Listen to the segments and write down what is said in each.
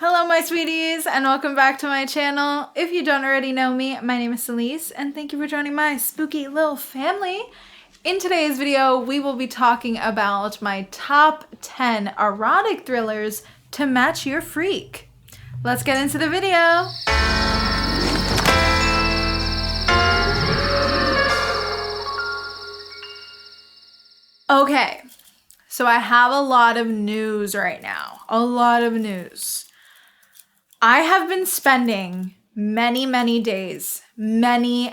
Hello my sweeties and welcome back to my channel. If you don't already know me, my name is Elise and thank you for joining my spooky little family. In today's video, we will be talking about my top 10 erotic thrillers to match your freak. Let's get into the video. Okay, so I have a lot of news right now. A lot of news. I have been spending many days, many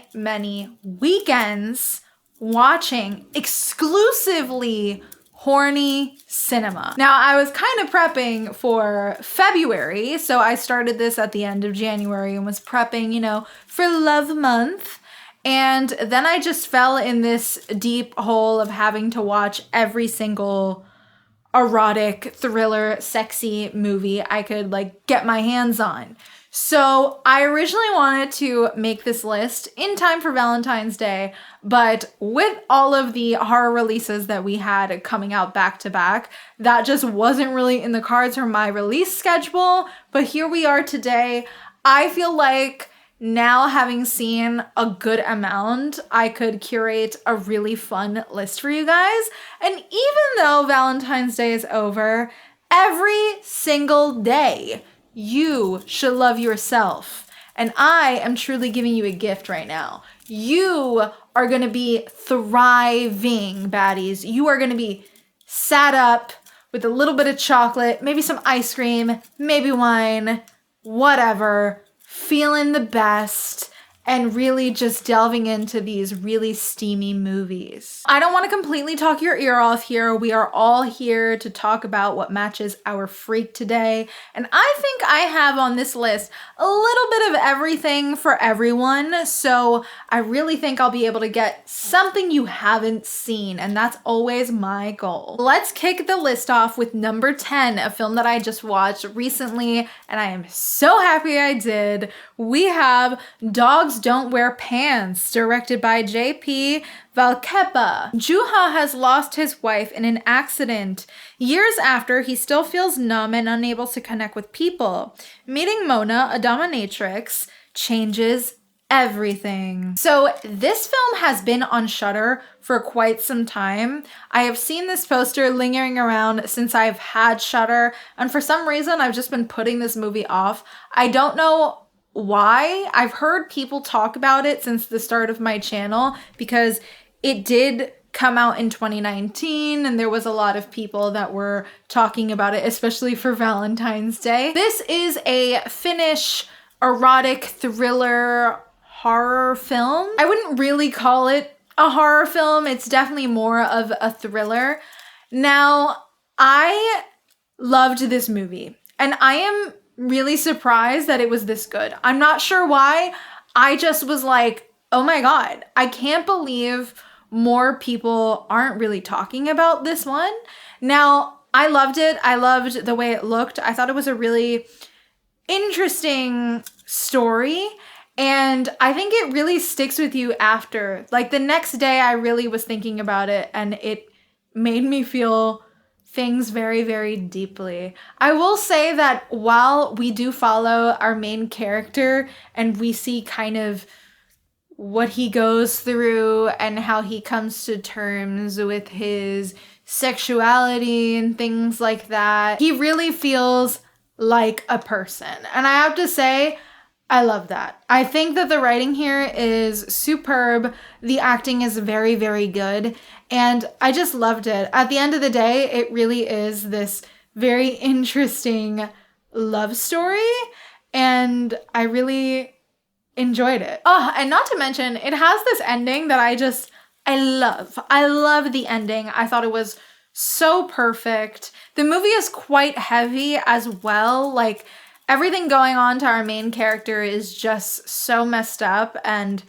weekends watching exclusively horny cinema. Now, I was kind of prepping for February, so I started this at the end of January and was prepping, for Love Month. And then I just fell in this deep hole of having to watch every single erotic, thriller, sexy movie I could get my hands on. So I originally wanted to make this list in time for Valentine's Day, but with all of the horror releases that we had coming out back to back, that just wasn't really in the cards for my release schedule. But here we are today. I feel like now, having seen a good amount, I could curate a really fun list for you guys. And even though Valentine's Day is over, every single day, you should love yourself. And I am truly giving you a gift right now. You are gonna be thriving, baddies. You are gonna be sat up with a little bit of chocolate, maybe some ice cream, maybe wine, whatever, feeling the best and really just delving into these really steamy movies. I don't want to completely talk your ear off here. We are all here to talk about what matches our freak today. And I think I have on this list a little bit of everything for everyone. So I really think I'll be able to get something you haven't seen. And that's always my goal. Let's kick the list off with number 10, a film that I just watched recently. And I am so happy I did. We have Dogs Don't Wear Pants, directed by J.P. Valkepa. Juha has lost his wife in an accident. Years after, he still feels numb and unable to connect with people. Meeting Mona, a dominatrix, changes everything. So this film has been on Shudder for quite some time. I have seen this poster lingering around since I've had Shudder, and for some reason I've just been putting this movie off. I don't know why. I've heard people talk about it since the start of my channel because it did come out in 2019 and there was a lot of people that were talking about it, especially for Valentine's Day. This is a Finnish erotic thriller horror film. I wouldn't really call it a horror film. It's definitely more of a thriller. Now, I loved this movie and I am really surprised that it was this good. I'm not sure why. I just was like, oh my God, I can't believe more people aren't really talking about this one. Now, I loved it. I loved the way it looked. I thought it was a really interesting story. And I think it really sticks with you after. Like the next day, I really was thinking about it and it made me feel things very deeply. I will say that while we do follow our main character and we see kind of what he goes through and how he comes to terms with his sexuality and things like that, he really feels like a person. And I have to say, I love that. I think that the writing here is superb. The acting is very good. And I just loved it. At the end of the day, it really is this very interesting love story. And I really enjoyed it. Oh, and not to mention, it has this ending that I love. I love the ending. I thought it was so perfect. The movie is quite heavy as well. Like, everything going on to our main character is just so messed up, and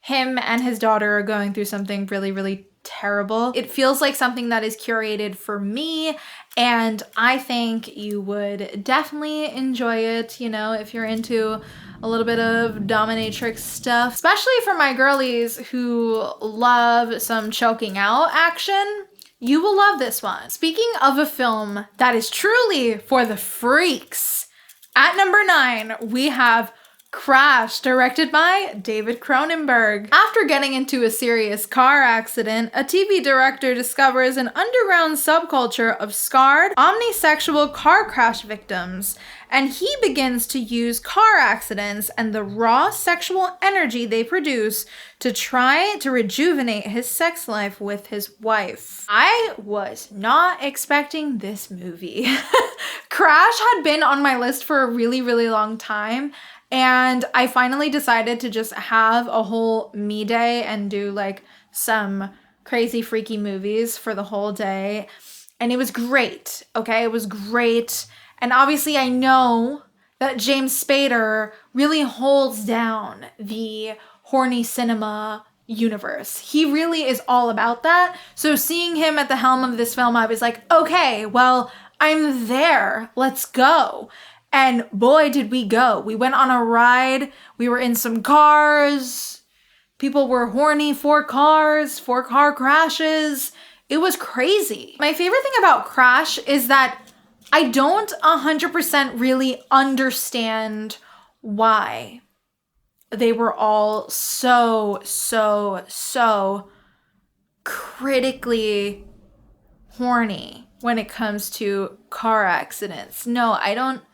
him and his daughter are going through something really terrible. It feels like something that is curated for me, and I think you would definitely enjoy it, if you're into a little bit of dominatrix stuff, especially for my girlies who love some choking out action. You will love this one. Speaking of a film that is truly for the freaks, At number 9, we have Crash, directed by David Cronenberg. After getting into a serious car accident, a TV director discovers an underground subculture of scarred, omnisexual car crash victims, and he begins to use car accidents and the raw sexual energy they produce to try to rejuvenate his sex life with his wife. I was not expecting this movie. Crash had been on my list for a really, really long time. And I finally decided to just have a whole me day and do like some crazy freaky movies for the whole day. And it was great. Okay, it was great. And obviously I know that James Spader really holds down the horny cinema universe. He really is all about that. So seeing him at the helm of this film, I was like, okay, well, I'm there. Let's go. And boy, did we go. We went on a ride. We were in some cars. People were horny for cars, for car crashes. It was crazy. My favorite thing about Crash is that I don't 100% really understand why they were all so critically horny when it comes to car accidents. No, I don't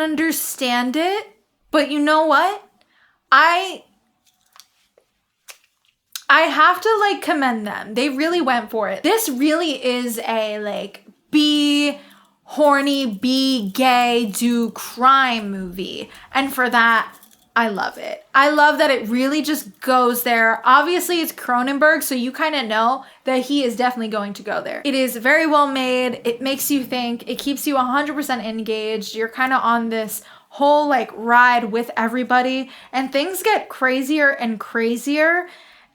understand it, but you know what? I have to like commend them. They really went for it. This really is a like be horny, be gay, do crime movie. And for that, I love it. I love that it really just goes there. Obviously, it's Cronenberg, so you kind of know that he is definitely going to go there. It is very well made. It makes you think. It keeps you 100% engaged. You're kind of on this whole like ride with everybody, and things get crazier and crazier,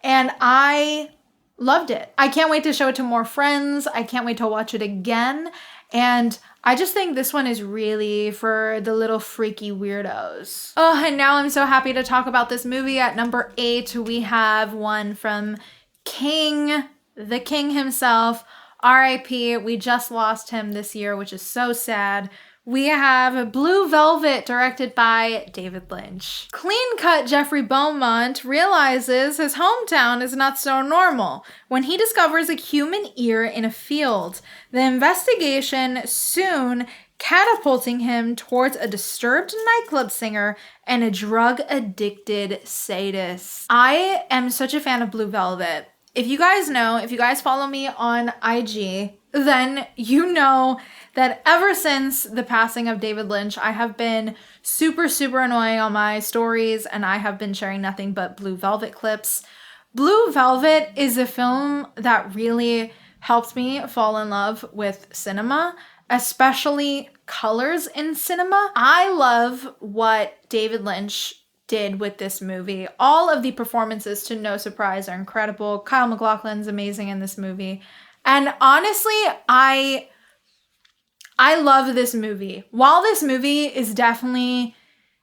and I loved it. I can't wait to show it to more friends. I can't wait to watch it again. And I just think this one is really for the little freaky weirdos. Oh, and now I'm so happy to talk about this movie. At number 8, we have one from the King himself, R.I.P. We just lost him this year, which is so sad. We have Blue Velvet, directed by David Lynch. Clean-cut Jeffrey Beaumont realizes his hometown is not so normal when he discovers a human ear in a field. The investigation soon catapulting him towards a disturbed nightclub singer and a drug-addicted sadist. I am such a fan of Blue Velvet. If you guys follow me on IG, then you know that ever since the passing of David Lynch, I have been super annoying on my stories, and I have been sharing nothing but Blue Velvet clips. Blue Velvet is a film that really helped me fall in love with cinema, especially colors in cinema. I love what David Lynch did with this movie. All of the performances, to no surprise, are incredible. Kyle MacLachlan's amazing in this movie. And honestly, I love this movie. While this movie is definitely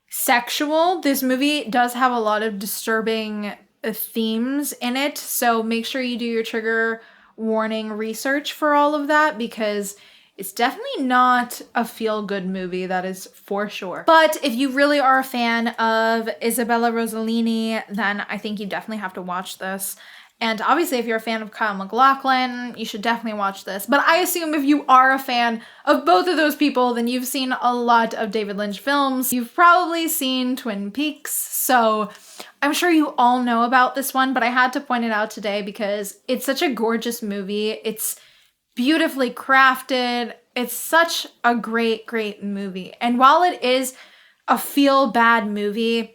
sexual, this movie does have a lot of disturbing themes in it. So make sure you do your trigger warning research for all of that, because it's definitely not a feel-good movie, that is for sure. But if you really are a fan of Isabella Rossellini, then I think you definitely have to watch this. And obviously, if you're a fan of Kyle MacLachlan, you should definitely watch this. But I assume if you are a fan of both of those people, then you've seen a lot of David Lynch films. You've probably seen Twin Peaks, so I'm sure you all know about this one, but I had to point it out today because it's such a gorgeous movie. It's beautifully crafted. It's such a great movie. And while it is a feel-bad movie,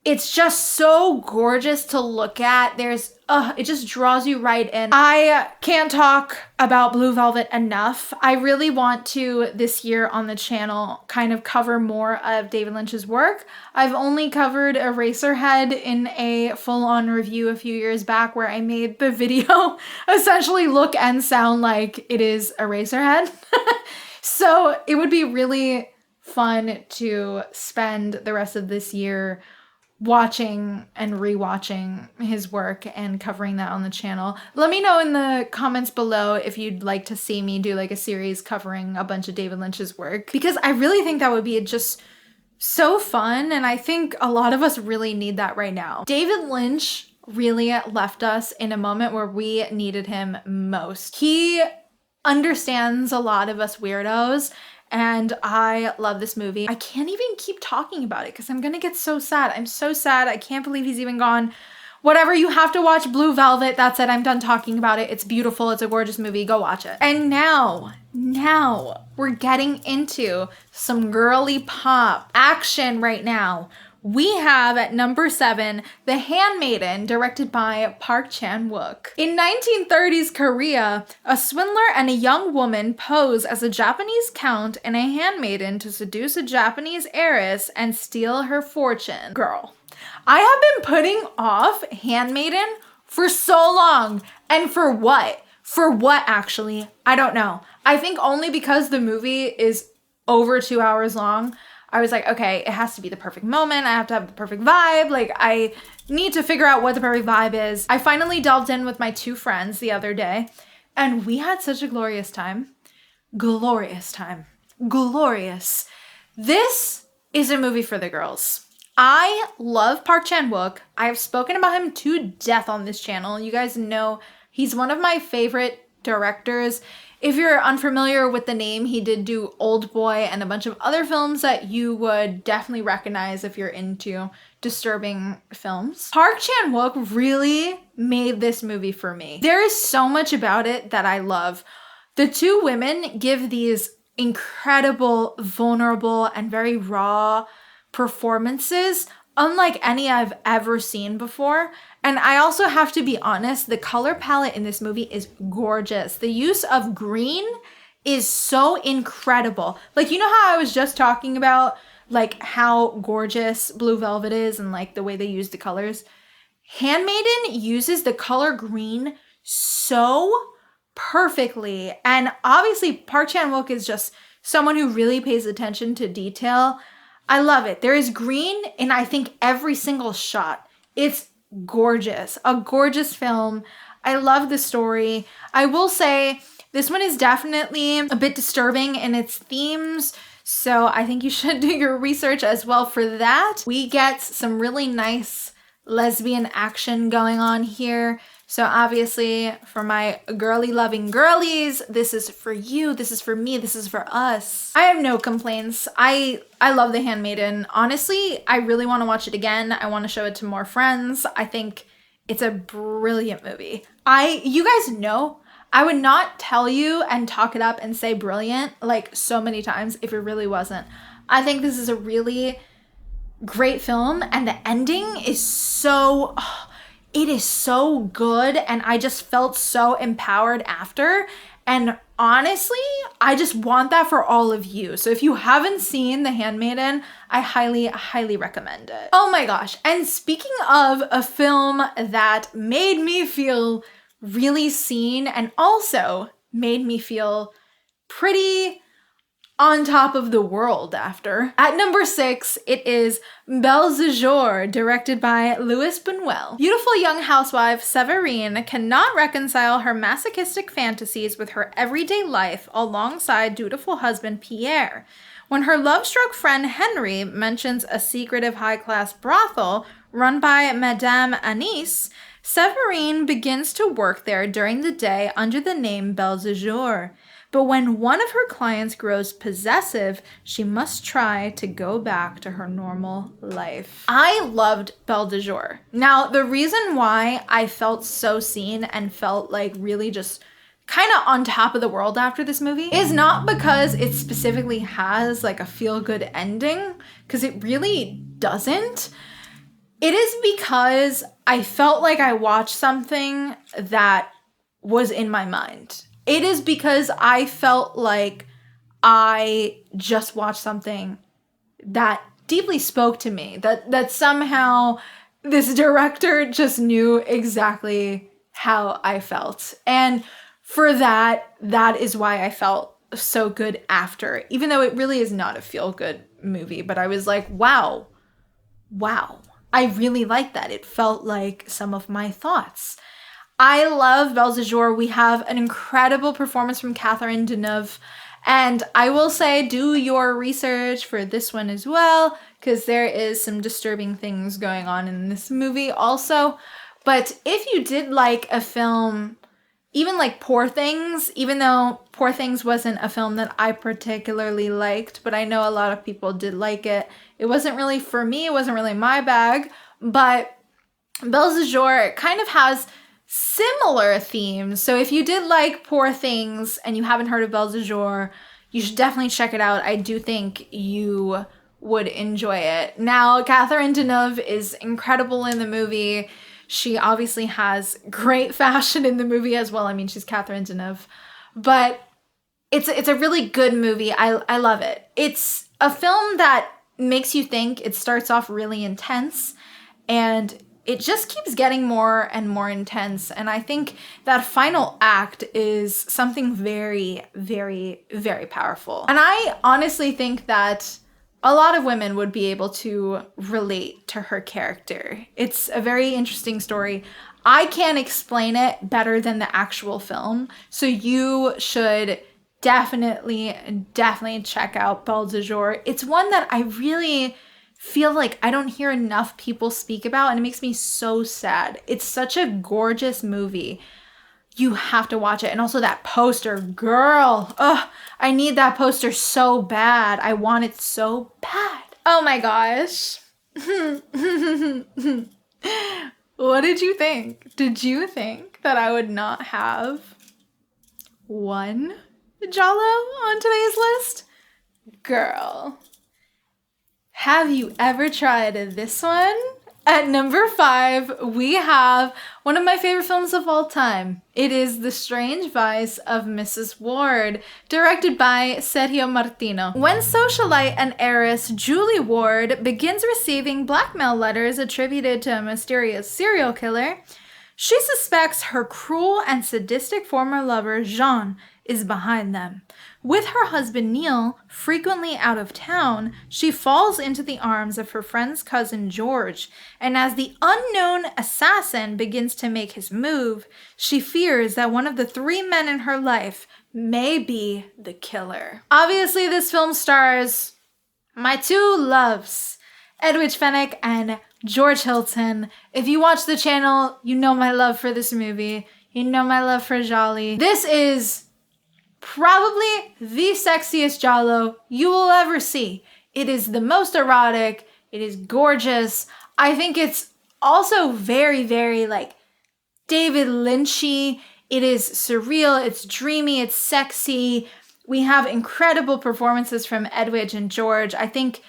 it's just so gorgeous to look at. It just draws you right in. I can't talk about Blue Velvet enough. I really want to, this year on the channel, kind of cover more of David Lynch's work. I've only covered Eraserhead in a full-on review a few years back, where I made the video essentially look and sound like it is Eraserhead. So it would be really fun to spend the rest of this year watching and rewatching his work and covering that on the channel. Let me know in the comments below if you'd like to see me do like a series covering a bunch of David Lynch's work, because I really think that would be just so fun, and I think a lot of us really need that right now. David Lynch really left us in a moment where we needed him most. He understands a lot of us weirdos, and I love this movie. I can't even keep talking about it because I'm gonna get so sad. I'm so sad. I can't believe he's even gone. Whatever, you have to watch Blue Velvet. That's it. I'm done talking about it. It's beautiful. It's a gorgeous movie. Go watch it. And now we're getting into some girly pop action right now. We have at number 7, The Handmaiden, directed by Park Chan-wook. In 1930s Korea, a swindler and a young woman pose as a Japanese count and a handmaiden to seduce a Japanese heiress and steal her fortune. Girl, I have been putting off Handmaiden for so long. And for what? For what, actually? I don't know. I think only because the movie is over 2 hours long, I was like, okay, it has to be the perfect moment. I have to have the perfect vibe. Like, I need to figure out what the perfect vibe is. I finally delved in with my 2 friends the other day, and we had such a glorious time. Glorious time. Glorious. This is a movie for the girls. I love Park Chan-wook. I've spoken about him to death on this channel. You guys know he's one of my favorite directors. If you're unfamiliar with the name, he did do Old Boy and a bunch of other films that you would definitely recognize if you're into disturbing films. Park Chan-wook really made this movie for me. There is so much about it that I love. The 2 women give these incredible, vulnerable, and very raw performances, unlike any I've ever seen before. And I also have to be honest, the color palette in this movie is gorgeous. The use of green is so incredible. Like, you know how I was just talking about like how gorgeous Blue Velvet is and like the way they use the colors? Handmaiden uses the color green so perfectly. And obviously Park Chan-wook is just someone who really pays attention to detail. I love it. There is green in, I think, every single shot. It's gorgeous. A gorgeous film. I love the story. I will say this one is definitely a bit disturbing in its themes, so I think you should do your research as well for that. We get some really nice lesbian action going on here. So obviously for my girly loving girlies, this is for you, this is for me, this is for us. I have no complaints. I love The Handmaiden. Honestly, I really want to watch it again. I want to show it to more friends. I think it's a brilliant movie. You guys know, I would not tell you and talk it up and say brilliant like so many times if it really wasn't. I think this is a really great film, and the ending is so... it is so good, and I just felt so empowered after. And honestly, I just want that for all of you. So if you haven't seen The Handmaiden, I highly, highly recommend it. Oh my gosh. And speaking of a film that made me feel really seen and also made me feel pretty on top of the world after. At number 6, it is Belle de Jour, directed by Louis Buñuel. Beautiful young housewife Séverine cannot reconcile her masochistic fantasies with her everyday life alongside dutiful husband Pierre. When her love-struck friend Henry mentions a secretive high-class brothel run by Madame Anise, Séverine begins to work there during the day under the name Belle de Jour. But when one of her clients grows possessive, she must try to go back to her normal life. I loved Belle de Jour. Now, the reason why I felt so seen and felt like really just kind of on top of the world after this movie is not because it specifically has like a feel-good ending, because it really doesn't. It is because I felt like I watched something that was in my mind. It is because I felt like I just watched something that deeply spoke to me, that somehow this director just knew exactly how I felt. And for that is why I felt so good after, even though it really is not a feel-good movie. But I was like, wow, I really liked that. It felt like some of my thoughts. I love Belle de Jour. We have an incredible performance from Catherine Deneuve. And I will say, do your research for this one as well, because there is some disturbing things going on in this movie also. But if you did like a film, even like Poor Things, even though Poor Things wasn't a film that I particularly liked, but I know a lot of people did like it. It wasn't really for me, it wasn't really my bag, but Belle de Jour kind of has similar themes. So if you did like Poor Things and you haven't heard of Belle de Jour, you should definitely check it out. I do think you would enjoy it. Now, Catherine Deneuve is incredible in the movie. She obviously has great fashion in the movie as well. I mean, she's Catherine Deneuve. But it's a really good movie. I love it. It's a film that makes you think. It starts off really intense, and it just keeps getting more and more intense. And I think that final act is something very, very, very powerful. And I honestly think that a lot of women would be able to relate to her character. It's a very interesting story. I can't explain it better than the actual film. So you should definitely check out Belle de Jour. It's one that I really feel like I don't hear enough people speak about, and it makes me so sad. It's such a gorgeous movie. You have to watch it. And also that poster, girl. Ugh, I need that poster so bad. I want it so bad. Oh my gosh. What did you think? Did you think that I would not have one Giallo on today's list? Girl. Have you ever tried this one? At number 5, we have one of my favorite films of all time. It is The Strange Vice of Mrs. Wardh, directed by Sergio Martino. When socialite and heiress Julie Wardh begins receiving blackmail letters attributed to a mysterious serial killer, she suspects her cruel and sadistic former lover, Jean, is behind them. With her husband Neil frequently out of town, she falls into the arms of her friend's cousin George, and as the unknown assassin begins to make his move, she fears that one of the 3 men in her life may be the killer. Obviously, this film stars my 2 loves, Edwidge Fenech and George Hilton. If you watch the channel, you know my love for this movie. You know my love for Gialli. This is probably the sexiest Giallo you will ever see. It is the most erotic. It is gorgeous. I think it's also very, very like David Lynchy. It is surreal. It's dreamy. It's sexy. We have incredible performances from Edwidge and George. I think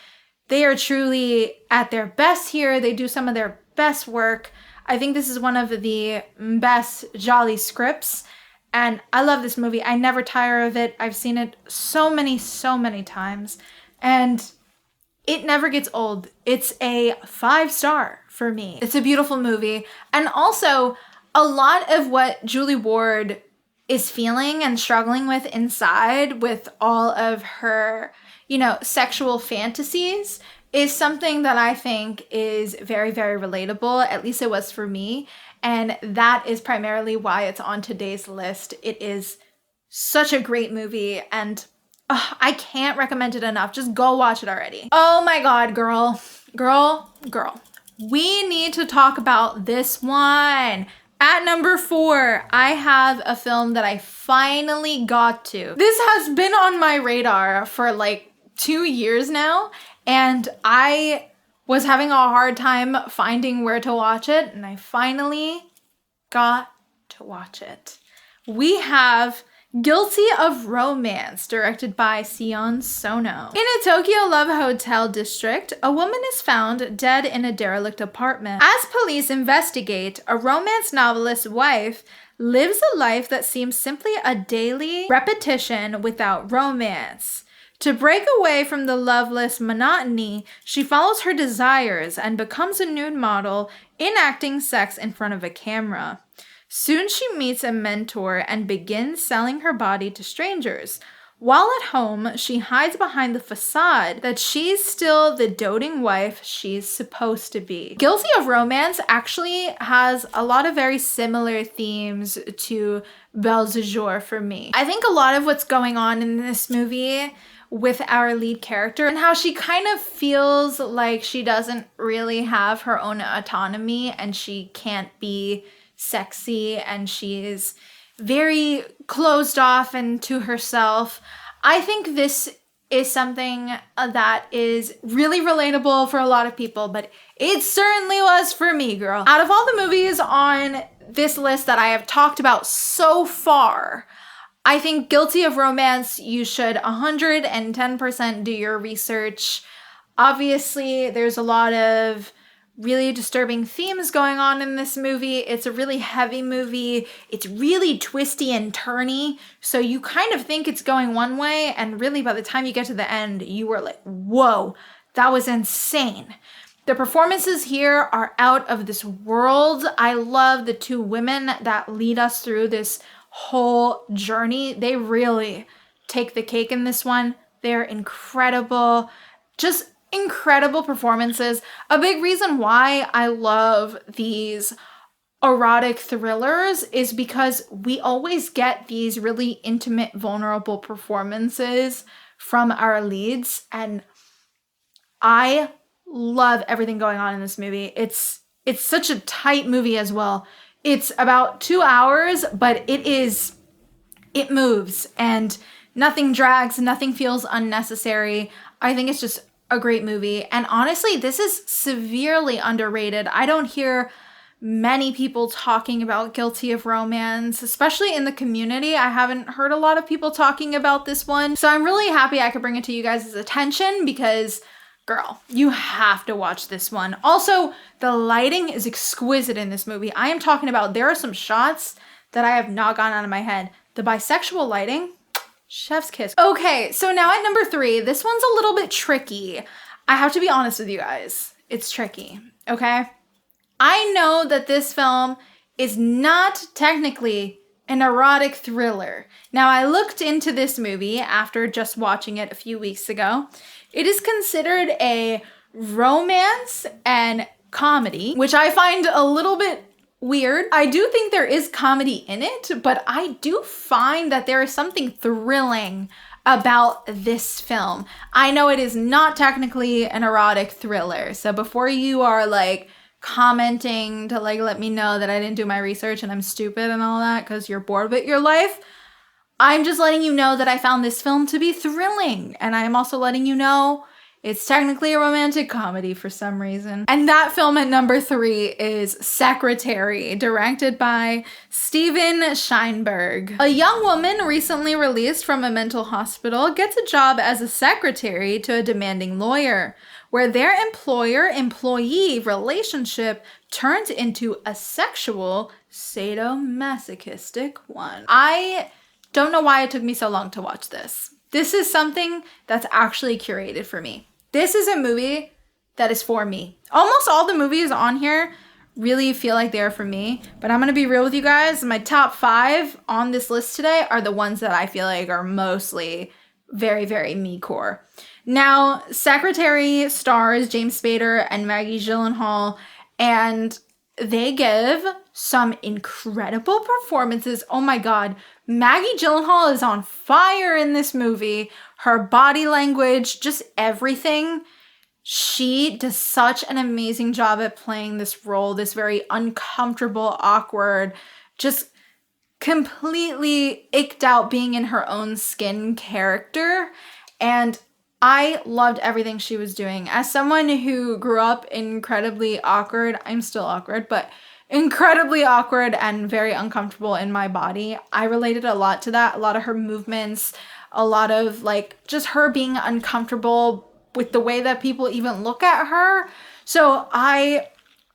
they are truly at their best here. They do some of their best work. I think this is one of the best Gialli scripts. And I love this movie. I never tire of it. I've seen it so many times. And it never gets old. It's a 5-star for me. It's a beautiful movie. And also, a lot of what Julie Wardh is feeling and struggling with inside with all of her, sexual fantasies is something that I think is very, very relatable. At least it was for me. And that is primarily why it's on today's list. It is such a great movie, and I can't recommend it enough. Just go watch it already. Oh my God, girl. We need to talk about this one. At number 4, I have a film that I finally got to. This has been on my radar for like 2 years now, and I was having a hard time finding where to watch it, and I finally got to watch it. We have Guilty of Romance, directed by Sion Sono. In a Tokyo love hotel district, a woman is found dead in a derelict apartment. As police investigate, a romance novelist's wife lives a life that seems simply a daily repetition without romance. To break away from the loveless monotony, she follows her desires and becomes a nude model, enacting sex in front of a camera. Soon she meets a mentor and begins selling her body to strangers. While at home, she hides behind the facade that she's still the doting wife she's supposed to be. Guilty of Romance actually has a lot of very similar themes to Belle de Jour for me. I think a lot of what's going on in this movie with our lead character and how she kind of feels like she doesn't really have her own autonomy and she can't be sexy and she is very closed off and to herself. I think this is something that is really relatable for a lot of people, but it certainly was for me, girl. Out of all the movies on this list that I have talked about so far, I think Guilty of Romance, you should 110% do your research. Obviously, there's a lot of really disturbing themes going on in this movie. It's a really heavy movie. It's really twisty and turny. So you kind of think it's going one way, and really by the time you get to the end, you were like, whoa, that was insane. The performances here are out of this world. I love the two women that lead us through this whole journey. They really take the cake in this one. They're incredible. Just incredible performances. A big reason why I love these erotic thrillers is because we always get these really intimate, vulnerable performances from our leads, and I love everything going on in this movie. It's such a tight movie as well. It's about 2 hours, but it moves and nothing drags, nothing feels unnecessary. I think it's just a great movie. And honestly, this is severely underrated. I don't hear many people talking about Guilty of Romance, especially in the community. I haven't heard a lot of people talking about this one. So I'm really happy I could bring it to you guys' attention because, girl, you have to watch this one. Also, the lighting is exquisite in this movie. I am talking about, there are some shots that I have not gone out of my head. The bisexual lighting, chef's kiss. Okay, so now at number 3, this one's a little bit tricky. I have to be honest with you guys. It's tricky, okay? I know that this film is not technically an erotic thriller. Now, I looked into this movie after just watching it a few weeks ago. It is considered a romance and comedy, which I find a little bit weird. I do think there is comedy in it, but I do find that there is something thrilling about this film. I know it is not technically an erotic thriller, so before you are like commenting to like let me know that I didn't do my research and I'm stupid and all that because you're bored with your life, I'm just letting you know that I found this film to be thrilling, and I'm also letting you know it's technically a romantic comedy for some reason. And that film at number 3 is Secretary, directed by Steven Sheinberg. A young woman recently released from a mental hospital gets a job as a secretary to a demanding lawyer, where their employer-employee relationship turns into a sexual, sadomasochistic one. I don't know why it took me so long to watch this. This is something that's actually curated for me. This is a movie that is for me. Almost all the movies on here really feel like they're for me, but I'm gonna be real with you guys. My top 5 on this list today are the ones that I feel like are mostly very, very me core. Now, Secretary stars James Spader and Maggie Gyllenhaal, and they give some incredible performances. Oh my God. Maggie Gyllenhaal is on fire in this movie. Her body language, just everything. She does such an amazing job at playing this role, this very uncomfortable, awkward, just completely icked out being in her own skin character. And I loved everything she was doing. As someone who grew up incredibly awkward, I'm still awkward, but incredibly awkward and very uncomfortable in my body, I related a lot to that. A lot of her movements, a lot of like just her being uncomfortable with the way that people even look at her. So I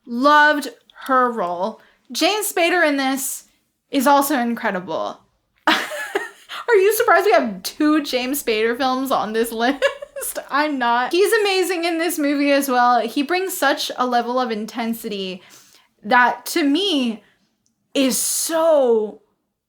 loved her role. James Spader in this is also incredible. Are you surprised we have 2 James Spader films on this list? I'm not. He's amazing in this movie as well. He brings such a level of intensity that to me is so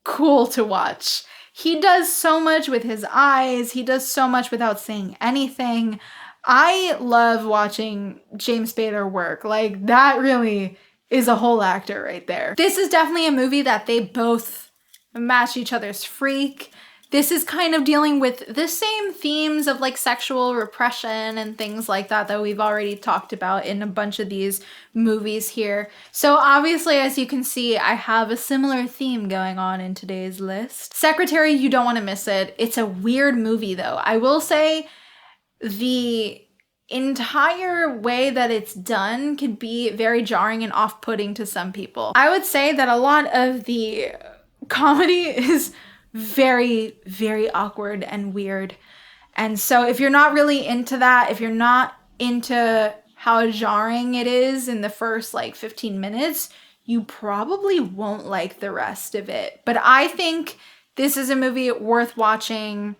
cool to watch. He does so much with his eyes. He does so much without saying anything. I love watching James Spader work. Like, that really is a whole actor right there. This is definitely a movie that they both match each other's freak. This is kind of dealing with the same themes of like sexual repression and things like that that we've already talked about in a bunch of these movies here. So obviously, as you can see, I have a similar theme going on in today's list. Secretary, you don't want to miss it. It's a weird movie though. I will say the entire way that it's done could be very jarring and off-putting to some people. I would say that a lot of the comedy is very, very awkward and weird. And so if you're not really into that, if you're not into how jarring it is in the first like 15 minutes, you probably won't like the rest of it. But I think this is a movie worth watching.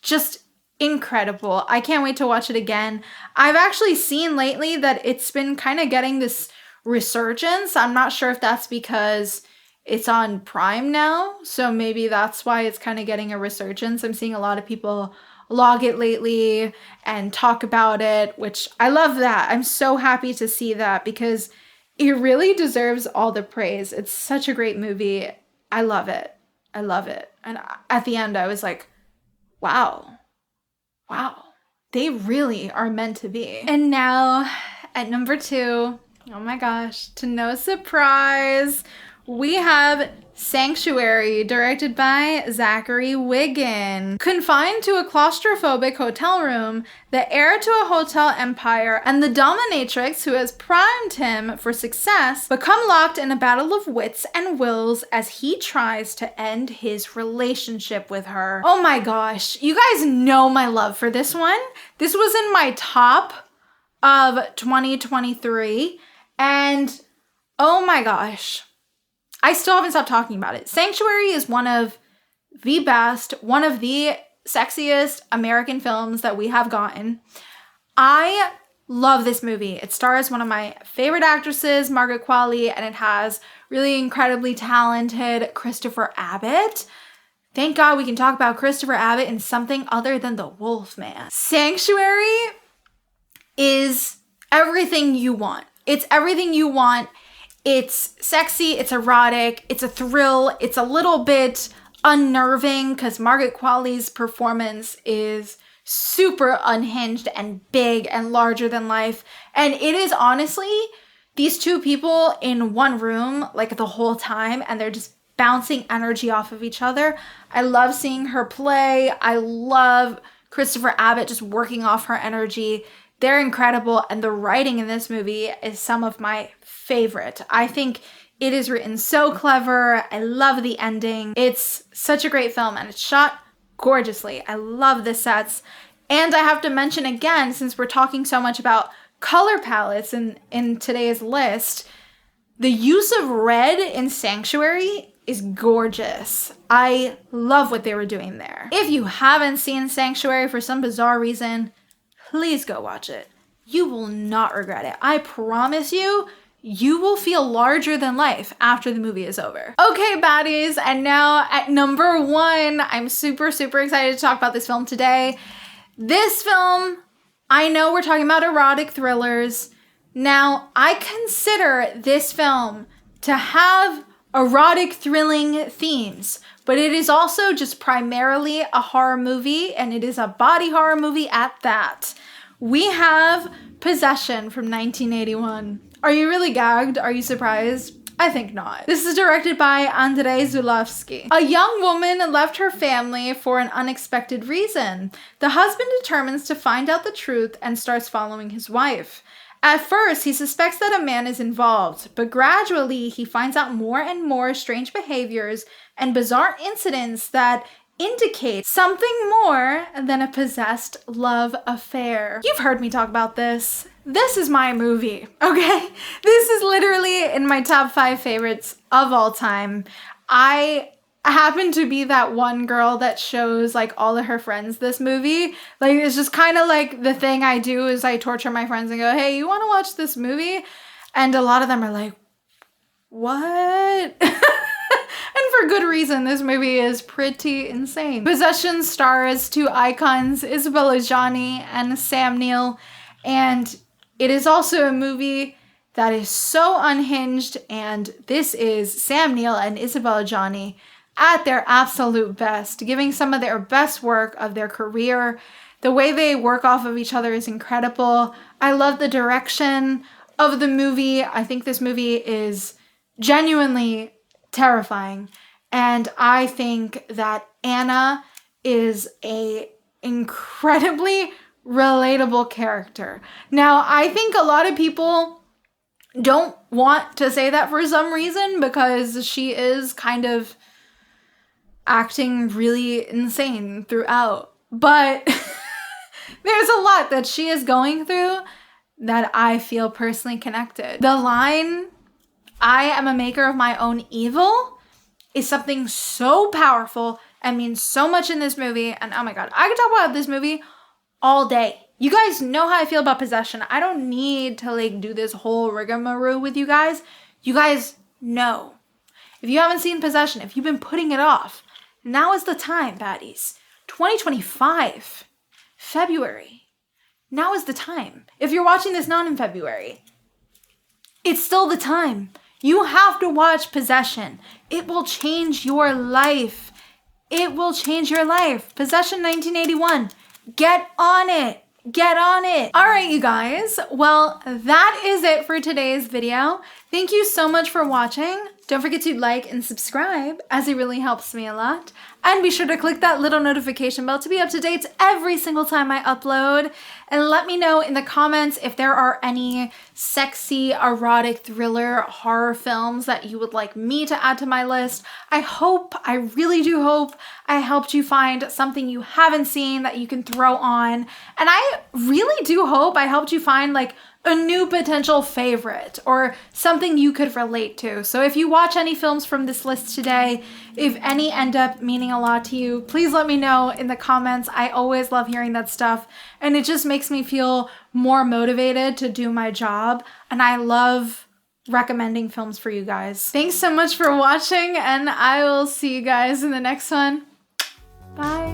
Just incredible. I can't wait to watch it again. I've actually seen lately that it's been kind of getting this resurgence. I'm not sure if that's because it's on Prime now, so maybe that's why it's kind of getting a resurgence. I'm seeing a lot of people log it lately and talk about it, which I love that. I'm so happy to see that because it really deserves all the praise. It's such a great movie. I love it. I love it. And at the end, I was like, wow, they really are meant to be. And now at number 2, oh my gosh, to no surprise, we have Sanctuary, directed by Zachary Wiggin. Confined to a claustrophobic hotel room, the heir to a hotel empire and the dominatrix who has primed him for success become locked in a battle of wits and wills as he tries to end his relationship with her. Oh my gosh, you guys know my love for this one. This was in my top of 2023, and oh my gosh, I still haven't stopped talking about it. Sanctuary is one of the best, one of the sexiest American films that we have gotten. I love this movie. It stars one of my favorite actresses, Margaret Qualley, and it has really incredibly talented Christopher Abbott. Thank God we can talk about Christopher Abbott in something other than The Wolfman. Sanctuary is everything you want. It's everything you want. It's sexy, it's erotic, it's a thrill, it's a little bit unnerving because Margaret Qualley's performance is super unhinged and big and larger than life. And it is honestly these two people in one room like the whole time, and they're just bouncing energy off of each other. I love seeing her play. I love Christopher Abbott just working off her energy. They're incredible, and the writing in this movie is some of my favorite. I think it is written so clever. I love the ending. It's such a great film, and it's shot gorgeously. I love the sets. And I have to mention again, since we're talking so much about color palettes in today's list, the use of red in Sanctuary is gorgeous. I love what they were doing there. If you haven't seen Sanctuary for some bizarre reason, please go watch it. You will not regret it. I promise you, you will feel larger than life after the movie is over. Okay, baddies, and now at number 1, I'm super, super excited to talk about this film today. This film, I know we're talking about erotic thrillers. Now, I consider this film to have erotic thrilling themes, but it is also just primarily a horror movie, and it is a body horror movie at that. We have Possession from 1981. Are you really gagged? Are you surprised? I think not. This is directed by Andrzej Zulawski. A young woman left her family for an unexpected reason. The husband determines to find out the truth and starts following his wife. At first, he suspects that a man is involved, but gradually he finds out more and more strange behaviors and bizarre incidents that indicate something more than a possessed love affair. You've heard me talk about this. This is my movie, okay? This is literally in my top 5 favorites of all time. I happen to be that one girl that shows like all of her friends this movie. Like, it's just kind of like the thing I do is I torture my friends and go, hey, you want to watch this movie? And a lot of them are like, what? And for good reason. This movie is pretty insane. Possession stars two icons, Isabelle Adjani and Sam Neill, and it is also a movie that is so unhinged, and this is Sam Neill and Isabelle Adjani at their absolute best, giving some of their best work of their career. The way they work off of each other is incredible. I love the direction of the movie. I think this movie is genuinely terrifying. And I think that Anna is a incredibly relatable character. Now, I think a lot of people don't want to say that for some reason because she is kind of acting really insane throughout. But there's a lot that she is going through that I feel personally connected. The line, "I am a maker of my own evil," is something so powerful and means so much in this movie. And oh my God, I could talk about this movie all day. You guys know how I feel about Possession. I don't need to like do this whole rigmarole with you guys. You guys know. If you haven't seen Possession, if you've been putting it off, now is the time, baddies. 2025, February. Now is the time. If you're watching this not in February, it's still the time. You have to watch Possession. It will change your life. It will change your life. Possession 1981. Get on it. Get on it. All right, you guys. Well, that is it for today's video. Thank you so much for watching. Don't forget to like and subscribe, as it really helps me a lot. And be sure to click that little notification bell to be up to date every single time I upload. And let me know in the comments if there are any sexy, erotic, thriller, horror films that you would like me to add to my list. I really do hope I helped you find something you haven't seen that you can throw on. And I really do hope I helped you find like a new potential favorite or something you could relate to. So if you watch any films from this list today, if any end up meaning a lot to you, please let me know in the comments. I always love hearing that stuff, and it just makes me feel more motivated to do my job, and I love recommending films for you guys. Thanks so much for watching, and I will see you guys in the next one. Bye.